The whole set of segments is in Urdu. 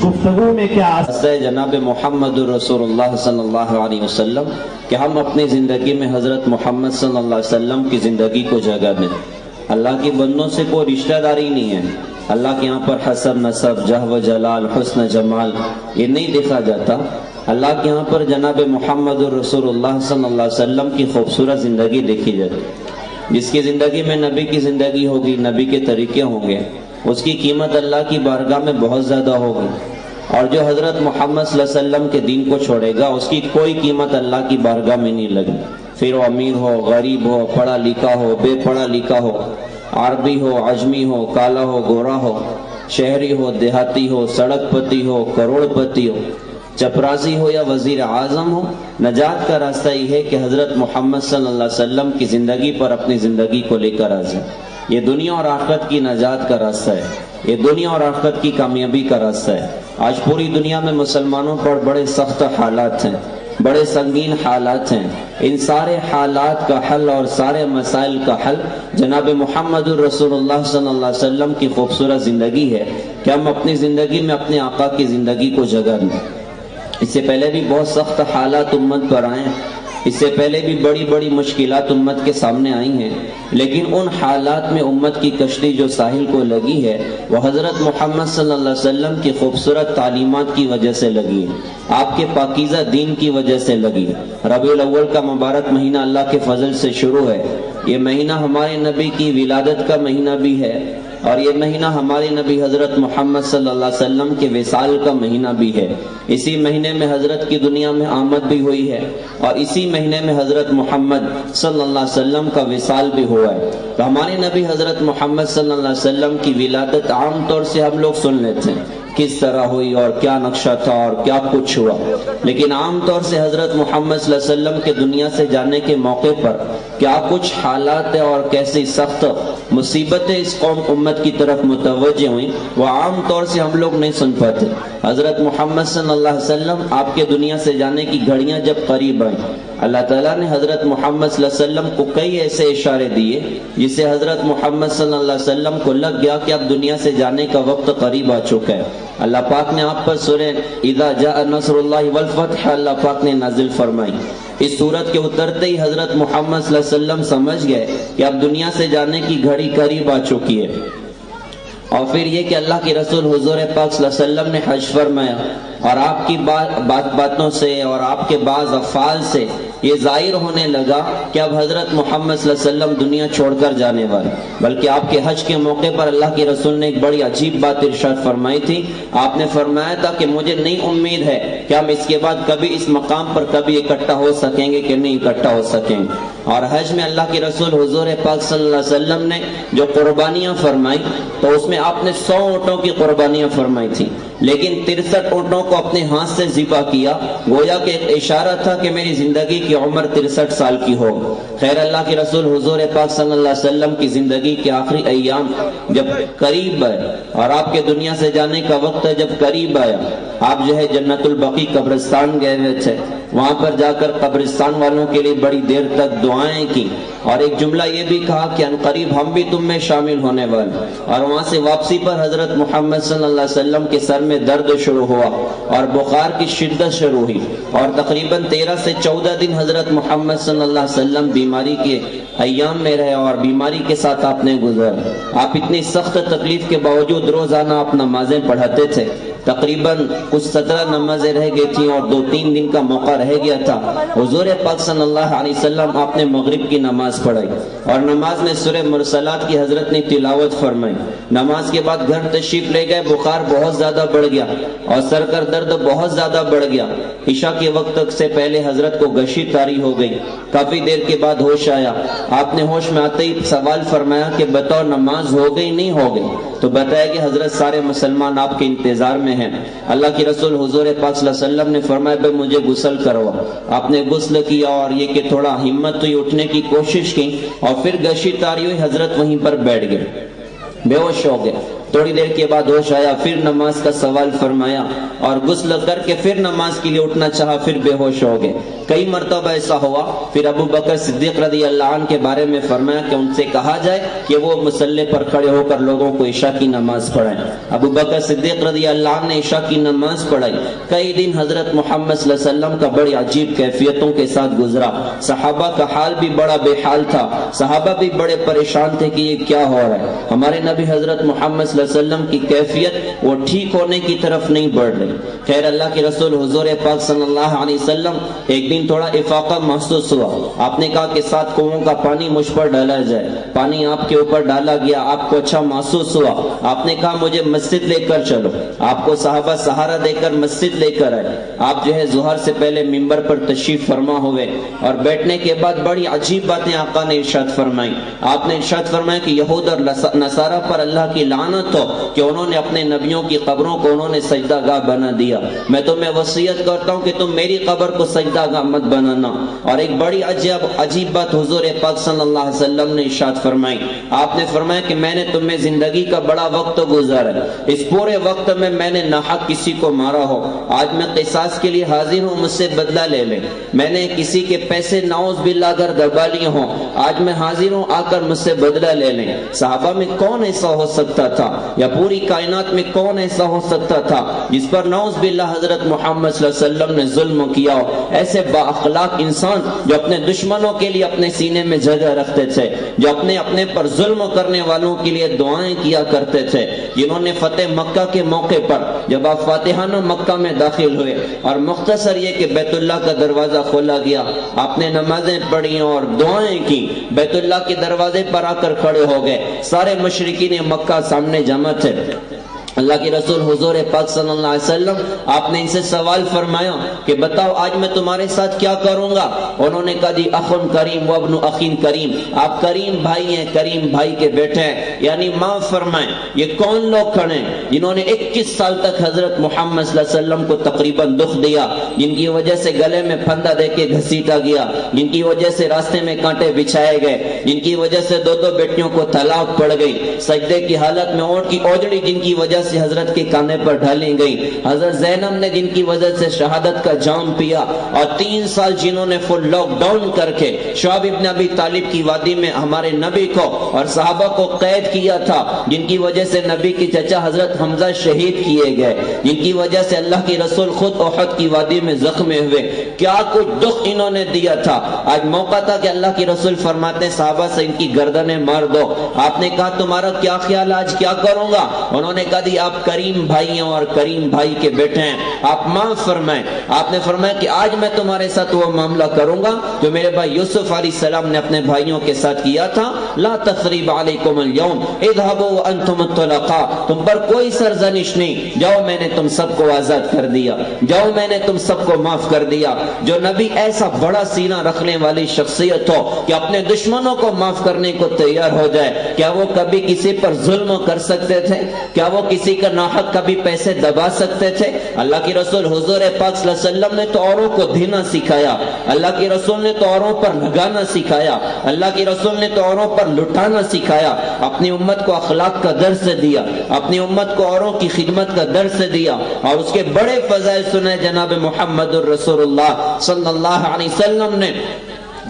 گفتگو میں کیا جناب محمد رسول اللہ صلی اللہ علیہ وسلم کہ ہم اپنی زندگی میں حضرت محمد صلی اللہ علیہ وسلم کی زندگی کو جگہ دیں. اللہ کی بندوں سے کوئی رشتہ داری نہیں ہے. اللہ کے یہاں پر حسب نسب جہ و جلال حسن جمال یہ نہیں دیکھا جاتا. اللہ کے یہاں پر جناب محمد رسول اللہ صلی اللہ علیہ وسلم کی خوبصورت زندگی دیکھی جاتی. جس کی زندگی میں نبی کی زندگی ہوگی، نبی کے طریقے ہوں گے، اس کی قیمت اللہ کی بارگاہ میں بہت زیادہ ہوگی. اور جو حضرت محمد صلی اللہ علیہ وسلم کے دین کو چھوڑے گا اس کی کوئی قیمت اللہ کی بارگاہ میں نہیں لگی. پھر وہ امیر ہو، غریب ہو، پڑھا لکھا ہو، بے پڑھا لکھا ہو، عربی ہو، عجمی ہو، کالا ہو، گورا ہو، شہری ہو، دیہاتی ہو، سڑک پتی ہو، کروڑ پتی ہو، چپراسی ہو یا وزیر اعظم ہو، نجات کا راستہ یہ ہے کہ حضرت محمد صلی اللہ علیہ وسلم کی زندگی پر اپنی زندگی کو لے کر آ جائے. یہ دنیا اور آخرت کی نجات کا راستہ ہے. یہ دنیا اور آخرت کی کامیابی کا راستہ ہے. آج پوری دنیا میں مسلمانوں پر بڑے سخت حالات ہیں، بڑے سنگین حالات ہیں. ان سارے حالات کا حل اور سارے مسائل کا حل جناب محمد رسول اللہ صلی اللہ علیہ وسلم کی خوبصورت زندگی ہے کہ ہم اپنی زندگی میں اپنے آقا کی زندگی کو جگہ دیں. اس سے پہلے بھی بہت سخت حالات امت پر آئے ہیں، اس سے پہلے بھی بڑی بڑی مشکلات امت کے سامنے آئی ہیں، لیکن ان حالات میں امت کی کشتی جو ساحل کو لگی ہے وہ حضرت محمد صلی اللہ علیہ وسلم کی خوبصورت تعلیمات کی وجہ سے لگی ہے، آپ کے پاکیزہ دین کی وجہ سے لگی ہے. ربیع الاول کا مبارک مہینہ اللہ کے فضل سے شروع ہے. یہ مہینہ ہمارے نبی کی ولادت کا مہینہ بھی ہے، اور یہ مہینہ ہمارے نبی حضرت محمد صلی اللہ علیہ وسلم کے وصال کا مہینہ بھی ہے. اسی مہینے میں حضرت کی دنیا میں آمد بھی ہوئی ہے، اور اسی مہینے میں حضرت محمد صلی اللہ علیہ وسلم کا وصال بھی ہوا ہے. تو ہمارے نبی حضرت محمد صلی اللہ علیہ وسلم کی ولادت عام طور سے ہم لوگ سن لیتے ہیں کس طرح ہوئی اور کیا نقشہ تھا اور کیا کچھ ہوا، لیکن عام طور سے حضرت محمد صلی اللہ علیہ وسلم کے دنیا سے جانے کے موقع پر کیا کچھ حالات اور کیسی سخت مصیبتیں اس قوم امت کی طرف متوجہ ہوئیں وہ عام طور سے ہم لوگ نہیں سن پاتے. حضرت محمد صلی اللہ علیہ وسلم آپ کے دنیا سے جانے کی گھڑیاں جب قریب آئیں، اللہ تعالیٰ نے حضرت محمد صلی اللہ علیہ وسلم کو کئی ایسے اشارے دیے جس سے حضرت محمد صلی اللہ علیہ وسلم کو لگ گیا کہ اب دنیا سے جانے کا وقت قریب آ چکا ہے. اللہ پاک نے آپ پر سورہ اذا جاء نصر اللہ والفتح اللہ پاک نے نازل فرمائی. اس سورت کے اترتے ہی حضرت محمد صلی اللہ علیہ وسلم سمجھ گئے کہ اب دنیا سے جانے کی گھڑی قریب آ چکی ہے. اور پھر یہ کہ اللہ کی رسول حضور پاک صلی اللہ علیہ وسلم نے حج فرمایا، اور آپ کی باتوں سے اور آپ کے بعض افعال سے یہ ظاہر ہونے لگا کہ اب حضرت محمد صلی اللہ علیہ وسلم دنیا چھوڑ کر جانے والے. بلکہ آپ کے حج کے موقع پر اللہ کے رسول نے ایک بڑی عجیب بات ارشاد فرمائی تھی. آپ نے فرمایا تھا کہ مجھے نہیں امید ہے کہ ہم اس کے بعد کبھی اس مقام پر کبھی اکٹھا ہو سکیں گے کہ نہیں اکٹھا ہو سکیں گے. اور حج میں اللہ کے رسول حضور پاک صلی اللہ علیہ وسلم نے جو قربانیاں فرمائی تو اس میں آپ نے 100 اونٹوں کی قربانیاں فرمائی تھی، لیکن 63 اونٹوں کو اپنے ہاتھ سے ذبح کیا، گویا کہ ایک اشارہ تھا کہ میری زندگی کی عمر 63 سال کی ہو. خیر اللہ کے رسول حضور پاک صلی اللہ علیہ وسلم کی زندگی کے آخری ایام جب قریب آئے اور آپ کے دنیا سے جانے کا وقت جب قریب آیا، آپ جو ہے جنت البقیع قبرستان گئے ہوئے تھے. وہاں پر جا کر قبرستان والوں کے لیے بڑی دیر تک دعائیں کی، اور ایک جملہ یہ بھی کہا کہ ان قریب ہم بھی تم میں شامل ہونے والے. اور وہاں سے واپسی پر حضرت محمد صلی اللہ علیہ وسلم کے سر میں درد شروع ہوا اور بخار کی شدت شروع ہوئی، اور تقریباً 13 سے 14 دن حضرت محمد صلی اللہ علیہ وسلم بیماری کے ایام میں رہے اور بیماری کے ساتھ آپ نے گزارا. آپ اتنی سخت تکلیف کے باوجود روزانہ آپ نمازیں پڑھاتے تھے. تقریباً کچھ 17 نمازیں رہ گئی تھیں اور 2-3 دن کا موقع رہ گیا تھا. حضور پاک صلی اللہ علیہ وسلم آپ نے مغرب کی نماز پڑھائی، اور نماز میں سورہ مرسلات کی حضرت نے تلاوت فرمائی. نماز کے بعد گھر تشریف لے گئے. بخار بہت زیادہ بڑھ گیا اور سر کا درد بہت زیادہ بڑھ گیا. عشاء کے وقت سے پہلے حضرت کو غشی طاری ہو گئی. کافی دیر کے بعد ہوش آیا. آپ نے ہوش میں آتے ہی سوال فرمایا کہ بتاؤ نماز ہو گئی نہیں ہو گئی؟ تو بتایا کہ حضرت سارے مسلمان آپ کے انتظار میں ہیں. اللہ کی رسول حضور پاک صلی اللہ علیہ وسلم نے فرمایا بھائی مجھے غسل کروا. آپ نے غسل کیا اور یہ کہ تھوڑا ہمت ہوئی، اٹھنے کی کوشش کی، اور پھر غشی طاری ہوئی. حضرت وہیں پر بیٹھ گئے، بے ہوش ہو گئے. تھوڑی دیر کے بعد ہوش آیا، پھر نماز کا سوال فرمایا اور غسل کر کے پھر نماز کے لیے اٹھنا چاہا، پھر بے ہوش ہو گئے۔ کئی مرتبہ ایسا ہوا، پھر ابو بکر صدیق رضی اللہ عنہ کے بارے میں فرمایا کہ ان سے کہا جائے کہ وہ مصلی پر کھڑے ہو کر لوگوں کو عشاء کی نماز پڑھائیں۔ ابو بکر صدیق رضی اللہ عنہ نے عشاء کی نماز پڑھائی۔ کئی دن حضرت محمد صلی اللہ علیہ وسلم کا بڑی عجیب کیفیتوں کے ساتھ گزرا۔ صحابہ کا حال بھی بڑا بے حال تھا، صحابہ بھی بڑے پریشان تھے کہ یہ کیا ہو رہا ہے۔ ہمارے نبی حضرت محمد صلی اللہ علیہ وسلم کی کیفیت وہ ٹھیک ہونے کی طرف نہیں بڑھ رہی۔ خیر، اللہ کے رسول حضور پاک صلی اللہ علیہ وسلم ایک دن تھوڑا افاقہ محسوس ہوا۔ آپ نے کہا کہ 7 کنووں کا پانی مجھ پر ڈالا جائے۔ پانی آپ کے اوپر ڈالا گیا، آپ کو اچھا محسوس ہوا۔ آپ نے کہا مجھے مسجد لے کر چلو۔ آپ کو صحابہ سہارا دے کر مسجد لے کر آئے۔ آپ جو ہے ظہر سے پہلے منبر پر تشریف فرما ہوئے اور بیٹھنے کے بعد بڑی عجیب باتیں آقا نے ارشاد فرمائی۔ آپ نے ارشاد فرمایا کہ یہود اور نصارہ پر اللہ کی لعنت ہو کہ انہوں نے اپنے نبیوں کی قبروں کو انہوں نے سجدہ گاہ بنا دیا۔ میں تمہیں وصیت کرتا ہوں کہ تم میری قبر کو سجدہ گاہ مت بنانا۔ اور ایک بڑی عجیب بات حضور پاک صلی اللہ علیہ وسلم نے ارشاد فرمائی۔ آپ نے فرمایا کہ میں نے تمہیں زندگی کا بڑا وقت گزارا، اس پورے وقت میں میں نے ناحق کسی کو مارا ہو، آج میں قصاص کے لیے حاضر ہوں، مجھ سے بدلہ لے لے۔ میں نے کسی کے پیسے نعوذ باللہ اگر دبا لیے ہوں، آج میں حاضر ہوں، آ کر مجھ سے بدلہ لے لیں۔ صحابہ میں کون ایسا ہو سکتا تھا، یا پوری کائنات میں کون ایسا ہو سکتا تھا جس پر نعوذ باللہ حضرت محمد صلی اللہ علیہ وسلم نے ظلم کیا ہو؟ ایسے با اخلاق انسان جو اپنے دشمنوں کے لیے اپنے سینے میں جگہ رکھتے تھے، جو اپنے پر ظلم کرنے والوں کے لیے دعائیں کیا کرتے تھے، جنہوں نے فتح مکہ کے موقع پر جب آپ فاتحانہ مکہ میں داخل ہوئے اور مختصر یہ کہ بیت اللہ کا دروازہ کھولا گیا، آپ نے نمازیں پڑھی اور دعائیں کی، بیت اللہ کے دروازے پر آ کر کھڑے ہو گئے، سارے مشرکین مکہ سامنے جمع تھے۔ اللہ کے رسول حضور پاک صلی اللہ علیہ وسلم آپ نے ان سے سوال فرمایا کہ بتاؤ آج میں تمہارے ساتھ کیا کروں گا؟ انہوں نے کہا جی اخن کریم و ابن اخین کریم، آپ کریم بھائی ہیں، کریم بھائی کے بیٹے ہیں، یعنی معاف فرمائیں۔ یہ کون لوگ کھڑے ہیں جنہوں نے 21 سال تک حضرت محمد صلی اللہ علیہ وسلم کو تقریباً دکھ دیا، جن کی وجہ سے گلے میں پھندا دے کے گھسیٹا گیا، جن کی وجہ سے راستے میں کانٹے بچھائے گئے، جن کی وجہ سے 2 بیٹیوں کو طلاق پڑ گئی، سجدے کی حالت میں اونٹ کی اوجڑی جن کی وجہ سے حضرت کے کانے پر ڈالی گئی، حضرت زینب نے جن کی وجہ سے شہادت کا جام پیا، اور 3 سال جنہوں نے فل لاک ڈاؤن کر کے شعب ابن ابی طالب کی وادی میں ہمارے نبی کو اور صحابہ کو قید کیا تھا، جن کی وجہ سے نبی کے چچا حضرت حمزہ شہید کیے گئے، جن کی وجہ سے اللہ کے رسول خود احد کی وادی میں زخمی ہوئے، کیا کچھ دکھ انہوں نے دیا تھا۔ آج موقع تھا کہ اللہ کے رسول فرماتے ہیں صحابہ سے ان کی گردنیں مار دو۔ آپ نے کہا تمہارا کیا خیال، آج کیا کروں گا؟ انہوں نے کہا دی آپ کریم بھائی ہیں اور کریم بھائی کے بیٹے ہیں، آپ معاف فرمائیں۔ آپ نے فرمایا کہ آج میں تمہارے ساتھ وہ معاملہ کروں گا جو میرے بھائی یوسف علیہ السلام نے اپنے بھائیوں کے ساتھ کیا تھا، لا تثریب علیکم اليوم اذهبوا وانتم الطلقاء، تم پر کوئی سرزنش نہیں، جاؤ میں نے تم سب کو آزاد کر دیا، جاؤ میں نے تم سب کو معاف کر دیا۔ جو نبی ایسا بڑا سینہ رکھنے والی شخصیت ہو کہ اپنے دشمنوں کو معاف کرنے کو تیار ہو جائے، کیا وہ کبھی کسی پر ظلم کر سکتے تھے؟ کیا وہ کسی کا ناحق کبھی پیسے دبا سکتے تھے؟ اللہ کے رسول حضور پاک صلی اللہ علیہ وسلم نے تو اوروں کو دینا سکھایا، اللہ کے رسول نے تو اوروں پر لگانا سکھایا، اللہ کے رسول نے تو اوروں پر لٹانا سکھایا، اپنی امت کو اخلاق کا درس دیا، اپنی امت کو اوروں کی خدمت کا درس دیا، اور اس کے بڑے فضائل سنے جناب محمد الرسول اللہ صلی اللہ علیہ وسلم نے۔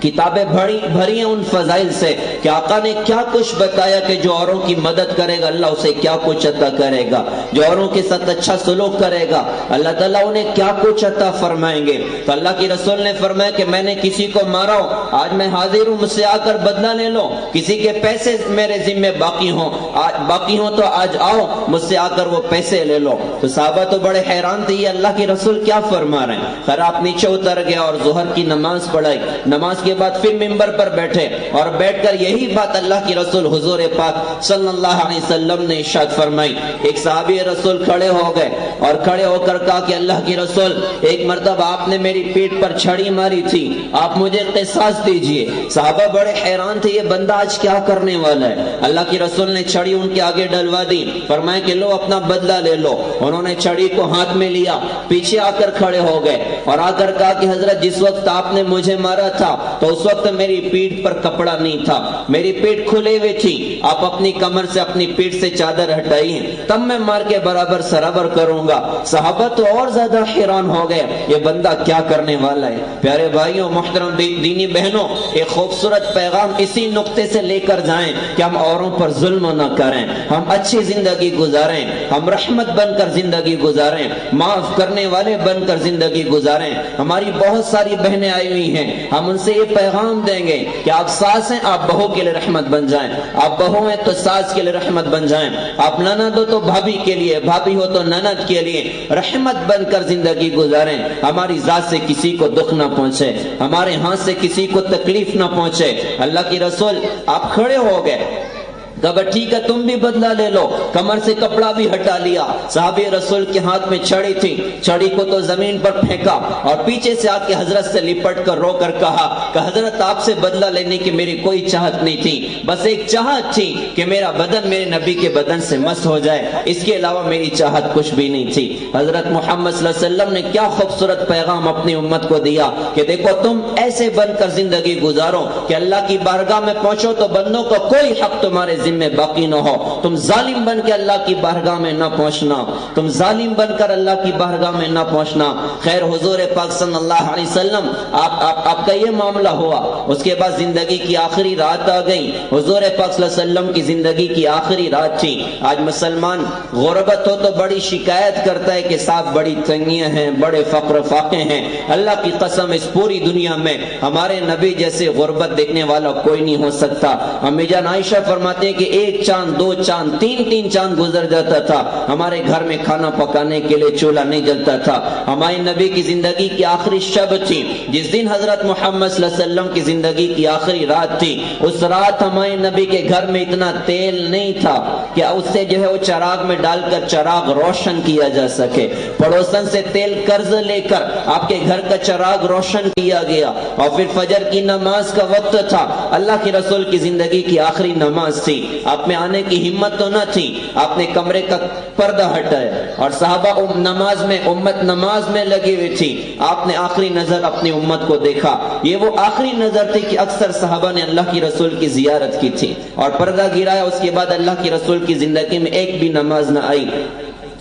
کتابیں بھری ہیں ان فضائل سے کہ آقا نے کیا کچھ بتایا کہ جو اوروں کی مدد کرے گا اللہ اسے کیا کچھ عطا کرے گا، جو اوروں کے ساتھ اچھا سلوک کرے گا اللہ تعالیٰ انہیں کیا کچھ عطا فرمائیں گے۔ تو اللہ کی رسول نے فرمایا کہ میں نے کسی کو مارا ہو، آج میں حاضر ہوں، مجھ سے آ کر بدلہ لے لو، کسی کے پیسے میرے ذمہ باقی ہوں تو آج آؤ مجھ سے آ کر وہ پیسے لے لو۔ تو صحابہ تو بڑے حیران تھے، یہ اللہ کے رسول کیا فرما رہے ہیں۔ خیر آپ نیچے اتر گئے اور ظہر کی نماز پڑھائی، نماز کے بعد پھر منبر پر بیٹھے اور بیٹھ کر یہی بات اللہ کی رسول حضور پاک صلی اللہ علیہ وسلم نے ارشاد فرمائی۔ ایک صحابی رسول کھڑے ہو گئے اور کھڑے ہو کر کہا کہ اللہ کی رسول ایک مرتبہ آپ نے میری پیٹھ پر چھڑی ماری تھی، آپ مجھے قصاص دیجئے۔ صحابہ بڑے حیران تھے، یہ بندہ آج کیا کرنے والا ہے۔ اللہ کی رسول نے چھڑی ان کے آگے ڈلوا دی، فرمایا کہ لو اپنا بدلہ لے لو۔ انہوں نے چھڑی کو ہاتھ میں لیا، پیچھے آ کر کھڑے ہو گئے اور آ کر کہا کہ حضرت جس وقت آپ نے مجھے مارا تھا تو اس وقت میری پیٹھ پر کپڑا نہیں تھا، میری پیٹھ کھلے ہوئے تھی، آپ اپنی کمر سے اپنی پیٹھ سے چادر ہٹائیے تب میں مار کے برابر سرابر کروں گا۔ صحابہ تو اور زیادہ حیران ہو گئے، یہ بندہ کیا کرنے والا ہے۔ پیارے بھائیوں، محترم دینی بہنوں، ایک خوبصورت پیغام اسی نقطے سے لے کر جائیں کہ ہم اوروں پر ظلم نہ کریں، ہم اچھی زندگی گزاریں، ہم رحمت بن کر زندگی گزاریں، معاف کرنے والے بن کر زندگی گزاریں۔ ہماری بہت ساری بہنیں آئی ہوئی ہیں، ہم ان سے یہ پیغام دیں گے کہ آپ ساس ہیں، آپ بہو کے لیے رحمت بن جائیں، آپ بہو ہیں تو ساس کے لیے رحمت بن جائیں، آپ نند ہو تو بھابھی کے لیے، بھابھی ہو تو نند کے لیے رحمت بن کر زندگی گزاریں۔ ہماری ذات سے کسی کو دکھ نہ پہنچے، ہمارے ہاتھ سے کسی کو تکلیف نہ پہنچے۔ اللہ کی رسول آپ کھڑے ہو گئے، کہا ٹھیک ہے تم بھی بدلہ لے لو، کمر سے کپڑا بھی ہٹا لیا۔ صحابی رسول کے ہاتھ میں چھڑی تھی، چھڑی کو تو زمین پر پھینکا اور پیچھے سے آ کے حضرت سے لپٹ کر رو کر کہا کہ حضرت آپ سے بدلہ لینے کی میری کوئی چاہت نہیں تھی، بس ایک چاہت تھی کہ میرا بدن میرے نبی کے بدن سے مس ہو جائے، اس کے علاوہ میری چاہت کچھ بھی نہیں تھی۔ حضرت محمد صلی اللہ علیہ وسلم نے کیا خوبصورت پیغام اپنی امت کو دیا کہ دیکھو تم ایسے بن کر زندگی گزارو کہ اللہ کی بارگاہ میں پہنچو تو بندوں کو کوئی حق تمہارے میں باقی نہ ہو، تم ظالم بن کے اللہ کی بارگاہ میں نہ پہنچنا، تم ظالم بن کر اللہ کی بارگاہ میں نہ پہنچنا۔ خیر حضور پاک صلی اللہ علیہ وسلم آپ کا یہ معاملہ ہوا، اس کے بعد زندگی کی آخری رات آ گئی، حضور پاک صلی اللہ علیہ وسلم کی زندگی کی آخری رات تھی۔ آج مسلمان غربت ہو تو بڑی شکایت کرتا ہے کہ صاحب بڑی تنگیاں ہیں، بڑے فقر فاقے ہیں۔ اللہ کی قسم اس پوری دنیا میں ہمارے نبی جیسے غربت دیکھنے والا کوئی نہیں ہو سکتا۔ امی جان عائشہ فرماتے ہیں کہ ایک چاند، دو چاند، تین چاند گزر جاتا تھا، ہمارے گھر میں کھانا پکانے کے لیے چولہا نہیں جلتا تھا۔ ہمارے نبی کی زندگی کی آخری شب تھی، جس دن حضرت محمد صلی اللہ علیہ وسلم کی زندگی کی آخری رات تھی۔ اس رات ہمارے نبی کے گھر میں اتنا تیل نہیں تھا کہ اس سے جو ہے وہ چراغ میں ڈال کر چراغ روشن کیا جا سکے۔ پڑوسن سے تیل قرض لے کر آپ کے گھر کا چراغ روشن کیا گیا، اور پھر فجر کی نماز کا وقت تھا، اللہ کے رسول کی زندگی کی آخری نماز تھی۔ آپ میں آنے کی ہمت تو نہ تھی، آپ نے کمرے کا پردہ ہٹایا اور صحابہ نماز میں، امت نماز میں لگی ہوئی تھی، آپ نے آخری نظر اپنی امت کو دیکھا۔ یہ وہ آخری نظر تھی کہ اکثر صحابہ نے اللہ کی رسول کی زیارت کی تھی اور پردہ گرایا، اس کے بعد اللہ کی رسول کی زندگی میں ایک بھی نماز نہ آئی،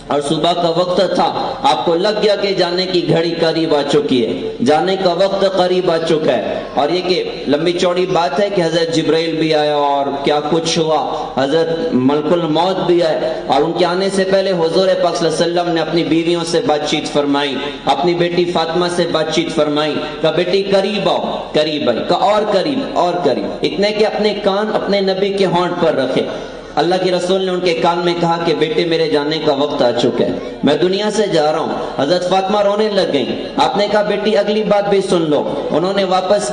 اور صبح کا وقت تھا، آپ کو لگ گیا کہ جانے کی گھڑی قریب آ چکی ہے، جانے کا وقت قریب آ چکا ہے۔ اور یہ کہ لمبی چوڑی بات ہے کہ حضرت جبرائیل بھی آیا اور کیا کچھ ہوا، حضرت ملک الموت بھی آئے، اور ان کے آنے سے پہلے حضور پاک صلی اللہ علیہ وسلم نے اپنی بیویوں سے بات چیت فرمائی، اپنی بیٹی فاطمہ سے بات چیت فرمائی، کہا بیٹی قریب آؤ، قریب آئی، کہا اور قریب اور قریب، اتنے کہ اپنے کان اپنے نبی کے ہونٹ پر رکھے۔ اللہ کے رسول نے ان کے کان میں کہا کہ بیٹے میرے جانے کا وقت آ چکا ہے، میں دنیا سے جا رہا ہوں۔ حضرت فاطمہ رونے لگ گئیں، آپ نے کہا بیٹی اگلی بات بھی سن لو۔ انہوں نے واپس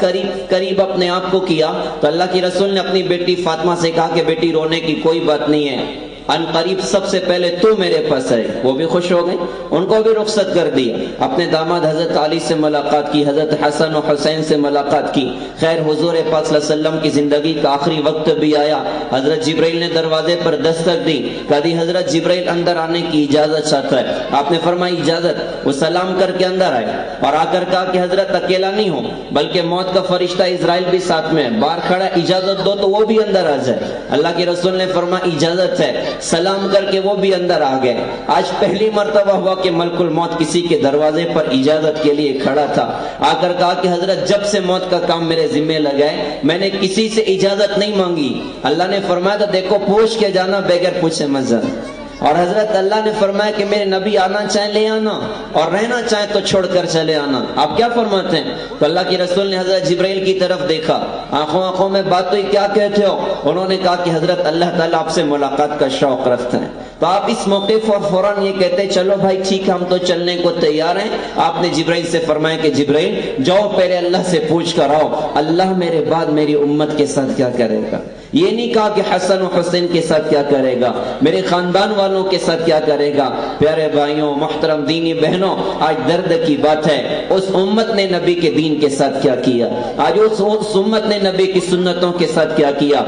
قریب اپنے آپ کو کیا تو اللہ کے رسول نے اپنی بیٹی فاطمہ سے کہا کہ بیٹی رونے کی کوئی بات نہیں ہے، ان قریب سب سے پہلے تو میرے پاس آئے۔ وہ بھی خوش ہو گئے، ان کو بھی رخصت کر دیا، اپنے داماد حضرت علی سے ملاقات کی، حضرت حسن و حسین سے ملاقات کی۔ خیر حضور پاک صلی اللہ علیہ وسلم کی زندگی کا آخری وقت بھی آیا، حضرت جبرائیل نے دروازے پر دستک دی، کہا حضرت جبرائیل اندر آنے کی اجازت چاہتا ہے۔ آپ نے فرمائی اجازت، وہ سلام کر کے اندر آئے اور آ کر کہا کہ حضرت اکیلا نہیں ہو بلکہ موت کا فرشتہ اسرائیل بھی ساتھ میں ہے، باہر کھڑا، اجازت دو تو وہ بھی اندر آ جائے۔ اللہ کے رسول نے فرمایا اجازت ہے، سلام کر کے وہ بھی اندر آ گئے۔ آج پہلی مرتبہ ہوا کہ ملک الموت کسی کے دروازے پر اجازت کے لیے کھڑا تھا، آ کر کہا کہ حضرت جب سے موت کا کام میرے ذمہ لگائے میں نے کسی سے اجازت نہیں مانگی۔ اللہ نے فرمایا تو دیکھو پوچھ کے جانا، بغیر پوچھے مت جانا۔ اور حضرت اللہ نے فرمایا کہ میرے نبی آنا چاہیں لے آنا اور رہنا چاہیں تو چھوڑ کر چلے آنا۔ آپ کیا فرماتے ہیں؟ تو اللہ کے رسول نے حضرت جبرائیل کی طرف دیکھا، آنکھوں میں بات ہوئی، کیا کہتے ہو؟ انہوں نے کہا کہ حضرت اللہ تعالیٰ آپ سے ملاقات کا شوق رکھتے ہیں۔ تو آپ اس موقع پر فوراً یہ کہتے چلو بھائی ٹھیک ہے ہم تو چلنے کو تیار ہیں۔ آپ نے جبرائیل سے فرمایا کہ جبرائیل جاؤ پہلے اللہ سے پوچھ کر آؤ اللہ میرے بعد میری امت کے ساتھ کیا کرے گا۔ یہ نہیں کہا کہ حسن و حسین کے ساتھ کیا کرے گا، میرے خاندان والوں کے ساتھ کیا کرے گا۔ پیارے بھائیوں، محترم دینی بہنوں، آج درد کی بات ہے اس امت نے نبی کے دین کے ساتھ کیا کیا، آج اس امت نے نبی کی سنتوں کے ساتھ کیا کیا۔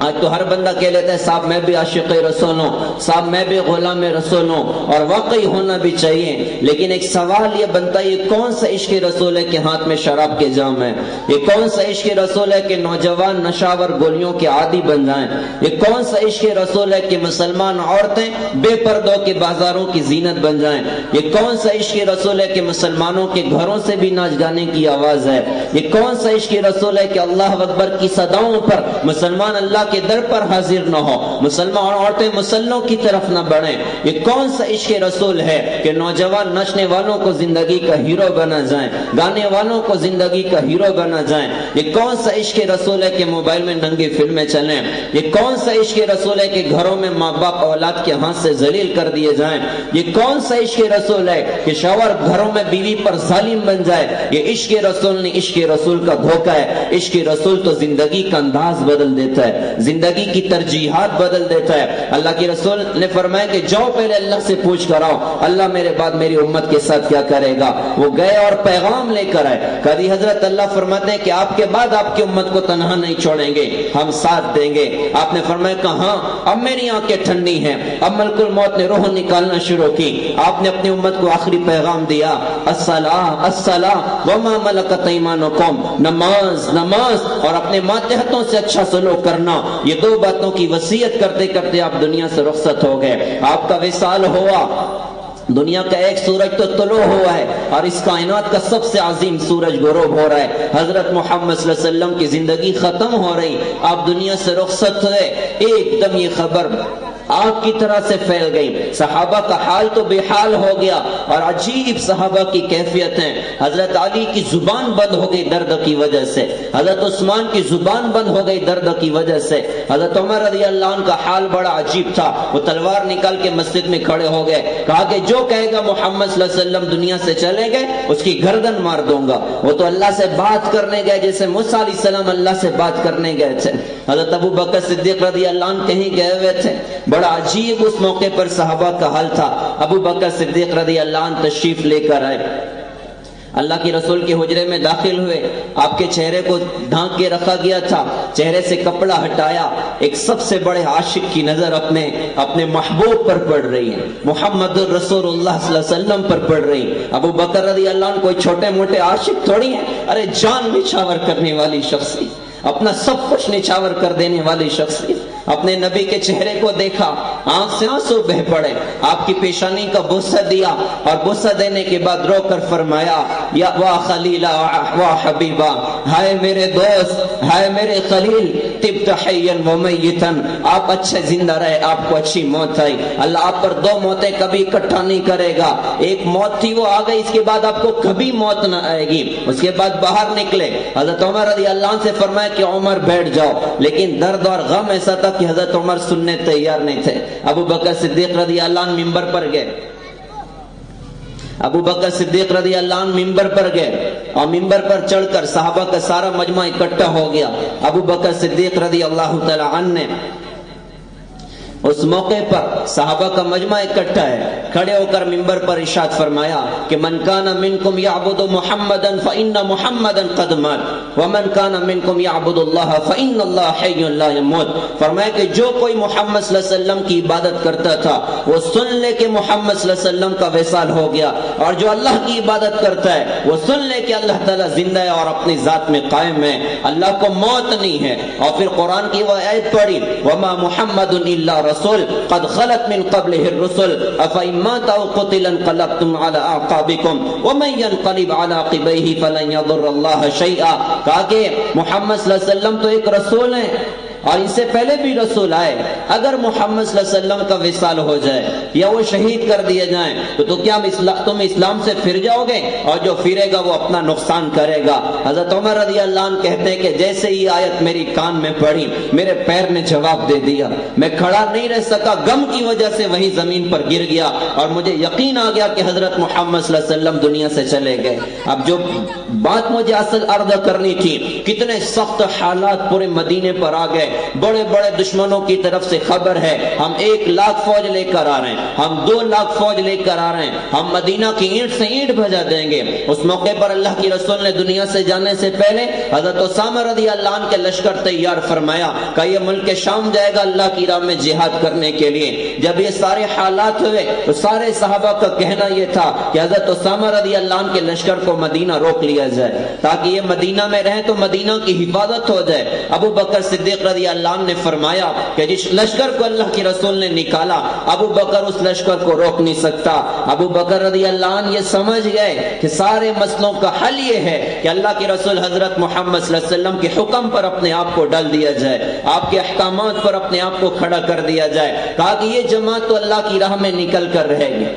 آج تو ہر بندہ کہہ لیتا ہے صاحب میں بھی عاشق رسول ہوں، صاحب میں بھی غلام رسول ہوں، اور واقعی ہونا بھی چاہیے، لیکن ایک سوال یہ بنتا ہے یہ کون سا عشق رسول ہے کہ ہاتھ میں شراب کے جام ہے؟ یہ کون سا عشق رسول ہے کہ نوجوان نشاور گولیوں کے عادی بن جائیں؟ یہ کون سا عشق رسول ہے کہ مسلمان عورتیں بے پردوں کے بازاروں کی زینت بن جائیں؟ یہ کون سا عشق رسول ہے کہ مسلمانوں کے گھروں سے بھی ناچ گانے کی آواز ہے؟ یہ کون سا عشق رسول ہے کہ اللہ اکبر کی صداؤں پر مسلمان اللہ کے در پر حاضر نہ ہو، مسلمان عورتیں مسلوں کی طرف نہ بڑھیں؟ یہ کون سا عشق رسول ہے کہ نوجوان نچنے والوں کو زندگی کا ہیرو بنا جائیں، گانے والوں کو زندگی کا ہیرو بنا جائیں؟ یہ کون سا عشق رسول ہے کہ موبائل میں ننگی فلمیں چلیں؟ یہ کون سا عشق رسول ہے کہ گھروں میں ماں باپ اولاد کے ہاتھ سے ذلیل کر دیے جائیں؟ یہ کون سا عشق رسول ہے کہ شوہر گھروں میں بیوی پر ظالم بن جائے؟ یہ عشق رسول نہیں، عشق رسول کا دھوکہ ہے۔ عشق رسول تو زندگی کا انداز بدل دیتا ہے، زندگی کی ترجیحات بدل دیتا ہے۔ اللہ کی رسول نے فرمایا کہ جاؤ پہلے اللہ سے پوچھ کر آؤ اللہ میرے بعد میری امت کے ساتھ کیا کرے گا۔ وہ گئے اور پیغام لے کر آئے۔ کبھی حضرت اللہ فرماتے ہیں کہ آپ کے بعد آپ کی امت کو تنہا نہیں چھوڑیں گے، ہم ساتھ دیں گے۔ آپ نے فرمایا کہ ہاں اب میری آنکھیں ٹھنڈی ہیں، اب ملک الموت نے روح نکالنا شروع کی۔ آپ نے اپنی امت کو آخری پیغام دیا، الصلاۃ الصلاۃ وما ملکت ایمانکم، نماز نماز اور اپنے ماتحتوں سے اچھا سلوک کرنا۔ یہ دو باتوں کی وصیت کرتے کرتے آپ دنیا سے رخصت ہو گئے۔ آپ کا وصال ہوا، دنیا کا ایک سورج تو طلوع ہوا ہے اور اس کائنات کا سب سے عظیم سورج غروب ہو رہا ہے۔ حضرت محمد صلی اللہ علیہ وسلم کی زندگی ختم ہو رہی، آپ دنیا سے رخصت ہوئے، ایک دم یہ خبر آگ کی طرح سے پھیل گئی۔ صحابہ کا حال تو بے حال ہو گیا، اور عجیب صحابہ کی کیفیت ہیں۔ حضرت علی کی زبان بند ہو گئی درد کی وجہ سے، حضرت عثمان کی زبان بند ہو گئی درد کی وجہ سے، حضرت عمر رضی اللہ عنہ کا حال بڑا عجیب تھا۔ وہ تلوار نکال کے مسجد میں کھڑے ہو گئے، کہا کہ جو کہے گا محمد صلی اللہ علیہ وسلم دنیا سے چلے گئے اس کی گردن مار دوں گا۔ وہ تو اللہ سے بات کرنے گئے جیسے موسیٰ علیہ السلام اللہ سے بات کرنے گئے تھے۔ حضرت ابو بکر صدیق رضی اللہ عنہ کہیں گئے ہوئے تھے، بڑا عجیب اس موقع پر صحابہ کا حال تھا۔ ابو بکر صدیق رضی اللہ عنہ تشریف لے کر آئے، اللہ کی رسول کے حجرے میں داخل ہوئے، آپ کے چہرے کو ڈھانک کے رکھا گیا تھا، چہرے سے کپڑا ہٹایا، ایک سب سے بڑے عاشق کی نظر اپنے محبوب پر پڑ رہی ہے، محمد الرسول اللہ صلی اللہ علیہ وسلم پر پڑ رہی۔ ابو بکر رضی اللہ عنہ کوئی چھوٹے موٹے عاشق تھوڑی ہیں، ارے جان نچھاور کرنے والی شخصیت، اپنا سب کچھ نچھاور کر دینے والی شخصیت۔ اپنے نبی کے چہرے کو دیکھا، آنکھ سے آنسو بہ پڑے، آپ کی پیشانی کا بوسہ دیا، اور بوسہ دینے کے بعد رو کر فرمایا، یا وا خلیلا وا حبیبا، ہائے میرے دوست، ہائے میرے خلیل، طبت حیا و میتا، آپ اچھے زندہ رہے، آپ کو اچھی موت آئی۔ اللہ آپ پر دو موتیں کبھی اکٹھا نہیں کرے گا، ایک موت تھی وہ آ گئی، اس کے بعد آپ کو کبھی موت نہ آئے گی۔ اس کے بعد باہر نکلے، حضرت عمر رضی اللہ عنہ سے فرمایا کہ عمر بیٹھ جاؤ، لیکن درد اور غم ایسا تھا کہ حضرت عمر سننے تیار نہیں تھے۔ ابو بکر صدیق رضی اللہ عنہ ممبر پر گئے، ابو بکر صدیق رضی اللہ عنہ ممبر پر گئے، اور ممبر پر چڑھ کر صحابہ کا سارا مجمع اکٹھا ہو گیا۔ ابو بکر صدیق رضی اللہ تعالی عنہ نے اس موقع پر صحابہ کا مجمع اکٹھا ہے، کھڑے ہو کر ممبر پر ارشاد فرمایا کہ من کان منکم یعبد محمدا فإن محمدا قد مات ومن کان منکم یعبد اللہ فإن اللہ حی لا یموت۔ فرمایا کہ جو کوئی محمد صلی اللہ علیہ وسلم کی عبادت کرتا تھا وہ سن لے کہ محمد صلی اللہ علیہ وسلم کا وصال ہو گیا، اور جو اللہ کی عبادت کرتا ہے وہ سن لے کہ اللہ تعالیٰ زندہ ہے اور اپنی ذات میں قائم ہے، اللہ کو موت نہیں ہے۔ اور پھر قرآن کی وہ آیت پڑھی، وما محمد الا رسول قد خلت من قبله الرسل افإن مات أو قتل انقلبتم على أعقابكم ومن ينقلب على عقبيه فلن يضر الله شيئا۔ کہا کہ محمد صلی اللہ علیہ وسلم تو ایک رسول ہیں، اور ان سے پہلے بھی رسول آئے، اگر محمد صلی اللہ علیہ وسلم کا وصال ہو جائے یا وہ شہید کر دیے جائیں تو کیا تم اسلام سے پھر جاؤ گے؟ اور جو پھرے گا وہ اپنا نقصان کرے گا۔ حضرت عمر رضی اللہ عنہ کہتے ہیں کہ جیسے ہی آیت میری کان میں پڑھی میرے پیر نے جواب دے دیا، میں کھڑا نہیں رہ سکا، غم کی وجہ سے وہی زمین پر گر گیا، اور مجھے یقین آ گیا کہ حضرت محمد صلی اللہ علیہ وسلم دنیا سے چلے گئے۔ اب جو بات مجھے اصل عرض کرنی تھی، کتنے سخت حالات پورے مدینے پر آ گئے، بڑے بڑے دشمنوں کی طرف سے خبر ہے، ہم 1 لاکھ فوج لے کر آ رہے ہیں، ہم 2 لاکھ فوج لے کر آ رہے ہیں، ہم مدینہ کی اینٹ سے اینٹ بھجا دیں گے۔ اس موقع پر اللہ کی رسول نے دنیا سے جانے سے پہلے حضرت اسامہ رضی اللہ عنہ کے لشکر تیار فرمایا کہ یہ ملک شام جائے گا اللہ کی راہ میں جہاد کرنے کے لیے۔ جب یہ سارے حالات ہوئے تو سارے صحابہ کا کہنا یہ تھا کہ حضرت اسامہ رضی اللہ عنہ کے لشکر کو مدینہ روک لیا جائے تاکہ یہ مدینہ میں رہیں تو مدینہ کی حفاظت ہو جائے۔ ابو بکر صدیق رضی اللہ عنہ نے فرمایا کہ جس لشکر کو اللہ کی رسول نے نکالا ابو بکر اس لشکر کو روک نہیں سکتا۔ ابو بکر رضی اللہ عنہ یہ سمجھ گئے کہ سارے مسئلوں کا حل یہ ہے کہ اللہ کی رسول حضرت محمد صلی اللہ علیہ وسلم کے حکم پر اپنے آپ کو ڈال دیا جائے، آپ کے احکامات پر اپنے آپ کو کھڑا کر دیا جائے، کہا کہ یہ جماعت تو اللہ کی راہ میں نکل کر رہے گی۔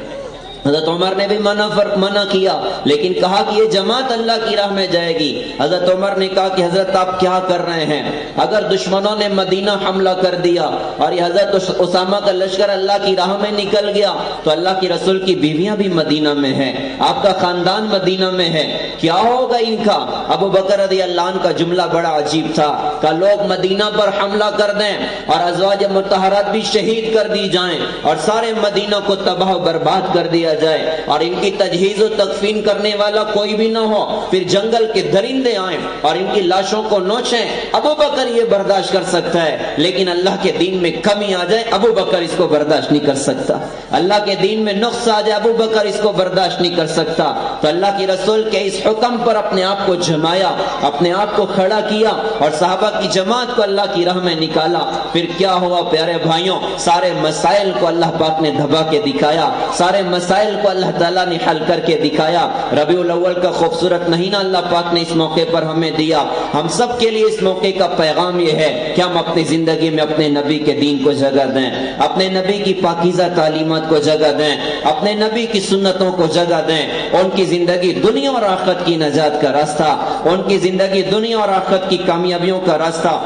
حضرت عمر نے بھی منع کیا لیکن کہا کہ یہ جماعت اللہ کی راہ میں جائے گی۔ حضرت عمر نے کہا کہ حضرت آپ کیا کر رہے ہیں؟ اگر دشمنوں نے مدینہ حملہ کر دیا اور یہ حضرت اسامہ کا لشکر اللہ کی راہ میں نکل گیا تو اللہ کی رسول کی بیویاں بھی مدینہ میں ہیں، آپ کا خاندان مدینہ میں ہے، کیا ہوگا ان کا؟ ابو بکر رضی اللہ عنہ کا جملہ بڑا عجیب تھا کہ لوگ مدینہ پر حملہ کر دیں اور ازواج مطہرات بھی شہید کر دی جائیں اور سارے مدینہ کو تباہ و برباد کر دیا جائے اور ان کی تجہیز و تکفین کرنے والا کوئی بھی نہ ہو، پھر جنگل کے درندے آئیں اور ان کی لاشوں کو نوچیں۔ ابو بکر یہ برداشت کر سکتا ہے لیکن اللہ کے دین میں کمی آ جائے ابو بکر اس کو برداشت نہیں کر سکتا، اللہ کے دین میں نقص آ جائے ابو بکر اس کو برداشت نہیں کر سکتا۔ تو اللہ کی رسول کے اس حکم پر اپنے آپ کو جمایا، اپنے آپ کو کھڑا کیا اور صحابہ کی جماعت کو اللہ کی راہ میں نکالا۔ پھر کیا ہوا پیارے بھائیوں؟ سارے مسائل کو اللہ پاک نے دبا کے دکھایا، سارے مسائل کو اللہ تعالیٰ نے حل کر کے دکھایا۔ ربیع الاول کا خوبصورت مہینہ اللہ پاک نے اس موقع پر ہمیں دیا۔ ہم سب کے لیے اس موقع کا پیغام یہ ہے کہ ہم اپنی زندگی میں اپنے نبی کے دین کو جگہ دیں، اپنے نبی کی پاکیزہ تعلیمات کو جگہ دیں، اپنے نبی کی سنتوں کو جگہ دیں۔ ان کی زندگی دنیا اور آخرت کی نجات کا راستہ، ان کی زندگی دنیا اور آخرت کی کامیابیوں کا راستہ۔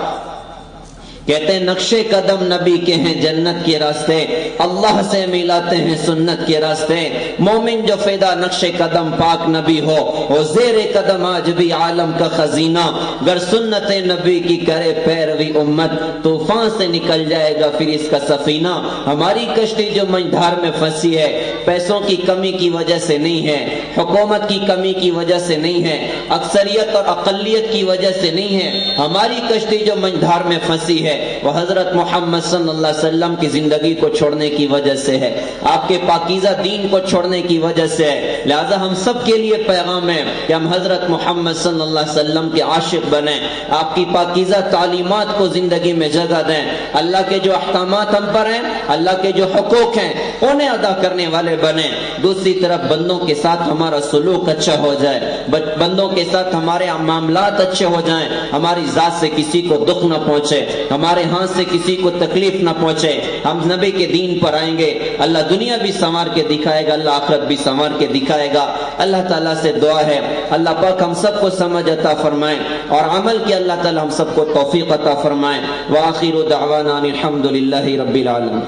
کہتے ہیں نقشے قدم نبی کے ہیں جنت کے راستے، اللہ سے ملاتے ہیں سنت کے راستے۔ مومن جو فیدا نقش قدم پاک نبی ہو وہ زیر قدم آج بھی عالم کا خزینہ، گر سنت نبی کی کرے پیروی امت طوفان سے نکل جائے گا پھر اس کا سفینہ۔ ہماری کشتی جو منجھار میں پھنسی ہے پیسوں کی کمی کی وجہ سے نہیں ہے، حکومت کی کمی کی وجہ سے نہیں ہے، اکثریت اور اقلیت کی وجہ سے نہیں ہے، ہماری کشتی جو منجھار میں پھنسی ہے وہ حضرت محمد صلی اللہ علیہ وسلم کی زندگی کو چھوڑنے کی وجہ سے ہے، آپ کے پاکیزہ دین کو چھوڑنے کی وجہ سے ہے۔ لہذا ہم سب کے لیے پیغام ہے کہ ہم حضرت محمد صلی اللہ علیہ وسلم کے عاشق بنیں، آپ کی پاکیزہ تعلیمات کو زندگی میں جگہ دیں، اللہ کے جو احکامات ہم پر ہیں، اللہ کے جو حقوق ہیں انہیں ادا کرنے والے بنیں۔ دوسری طرف بندوں کے ساتھ ہمارا سلوک اچھا ہو جائے، بندوں کے ساتھ ہمارے معاملات اچھے ہو جائیں، ہماری ذات سے کسی کو دکھ نہ پہنچے، ہمارے ہاتھ سے کسی کو تکلیف نہ پہنچے۔ ہم نبی کے دین پر آئیں گے، اللہ دنیا بھی سنوار کے دکھائے گا، اللہ آخرت بھی سنوار کے دکھائے گا۔ اللہ تعالیٰ سے دعا ہے اللہ پاک ہم سب کو سمجھ عطا فرمائیں اور عمل کی اللہ تعالیٰ ہم سب کو توفیق عطا فرمائیں۔ وآخر دعوانا الحمد للہ رب العالمین۔